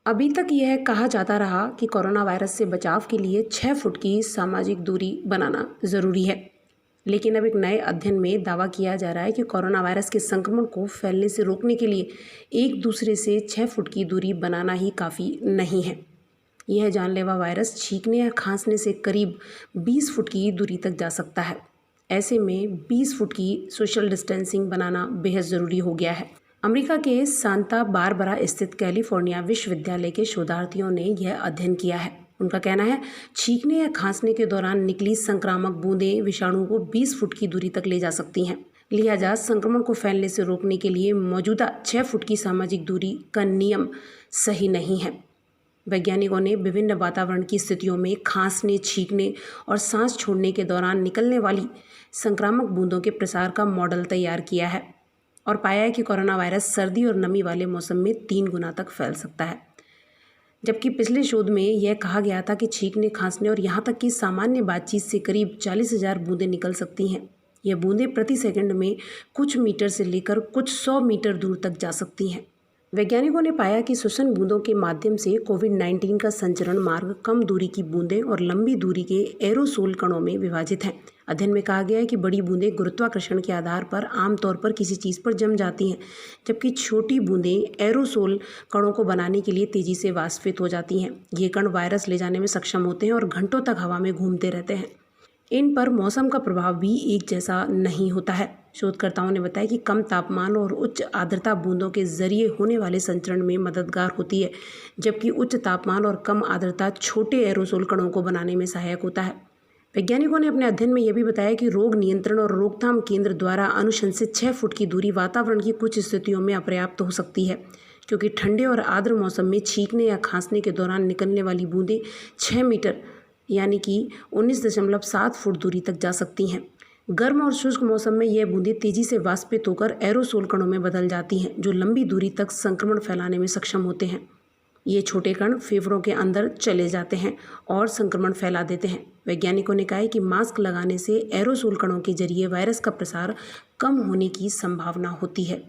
अभी तक यह कहा जाता रहा कि कोरोना वायरस से बचाव के लिए 6 फुट की सामाजिक दूरी बनाना ज़रूरी है। लेकिन अब एक नए अध्ययन में दावा किया जा रहा है कि कोरोना वायरस के संक्रमण को फैलने से रोकने के लिए एक दूसरे से 6 फुट की दूरी बनाना ही काफ़ी नहीं है। यह जानलेवा वायरस छींकने या खांसने से करीब 20 फुट की दूरी तक जा सकता है। ऐसे में 20 फुट की सोशल डिस्टेंसिंग बनाना बेहद ज़रूरी हो गया है। अमेरिका के सांता बारबरा स्थित कैलिफोर्निया विश्वविद्यालय के शोधार्थियों ने यह अध्ययन किया है। उनका कहना है, छींकने या खांसने के दौरान निकली संक्रामक बूंदें विषाणु को 20 फुट की दूरी तक ले जा सकती हैं। लिहाजा संक्रमण को फैलने से रोकने के लिए मौजूदा 6 फुट की सामाजिक दूरी का नियम सही नहीं है। वैज्ञानिकों ने विभिन्न वातावरण की स्थितियों में खांसने, छींकने और सांस छोड़ने के दौरान निकलने वाली संक्रामक बूंदों के प्रसार का मॉडल तैयार किया है और पाया है कि कोरोना वायरस सर्दी और नमी वाले मौसम में 3 गुना तक फैल सकता है। जबकि पिछले शोध में यह कहा गया था कि छींकने, खांसने और यहाँ तक कि सामान्य बातचीत से करीब 40,000 बूंदें निकल सकती हैं। यह बूंदें प्रति सेकंड में कुछ मीटर से लेकर कुछ 100 मीटर दूर तक जा सकती हैं। वैज्ञानिकों ने पाया कि श्वसन बूंदों के माध्यम से कोविड-19 का संचरण मार्ग कम दूरी की बूंदें और लंबी दूरी के एरोसोल कणों में विभाजित है। अध्ययन में कहा गया है कि बड़ी बूंदें गुरुत्वाकर्षण के आधार पर आमतौर पर किसी चीज़ पर जम जाती हैं, जबकि छोटी बूंदें एरोसोल कणों को बनाने के लिए तेज़ी से वाष्पित हो जाती हैं। ये कण वायरस ले जाने में सक्षम होते हैं और घंटों तक हवा में घूमते रहते हैं। इन पर मौसम का प्रभाव भी एक जैसा नहीं होता है। शोधकर्ताओं ने बताया कि कम तापमान और उच्च आर्द्रता बूंदों के जरिए होने वाले संचरण में मददगार होती है, जबकि उच्च तापमान और कम आर्द्रता छोटे एरोसोल कणों को बनाने में सहायक होता है। वैज्ञानिकों ने अपने अध्ययन में यह भी बताया कि रोग नियंत्रण और रोकथाम केंद्र द्वारा अनुशंसित 6 फुट की दूरी वातावरण की कुछ स्थितियों में अपर्याप्त हो सकती है, क्योंकि ठंडे और आर्द्र मौसम में छींकने या खांसने के दौरान निकलने वाली बूंदें 6 मीटर यानी कि 19.7 फुट दूरी तक जा सकती हैं। गर्म और शुष्क मौसम में यह बूंदें तेज़ी से वाष्पित होकर एरोसोल कणों में बदल जाती हैं, जो लंबी दूरी तक संक्रमण फैलाने में सक्षम होते हैं। ये छोटे कण फेफड़ों के अंदर चले जाते हैं और संक्रमण फैला देते हैं। वैज्ञानिकों ने कहा है कि मास्क लगाने से एरोसोल कणों के जरिए वायरस का प्रसार कम होने की संभावना होती है।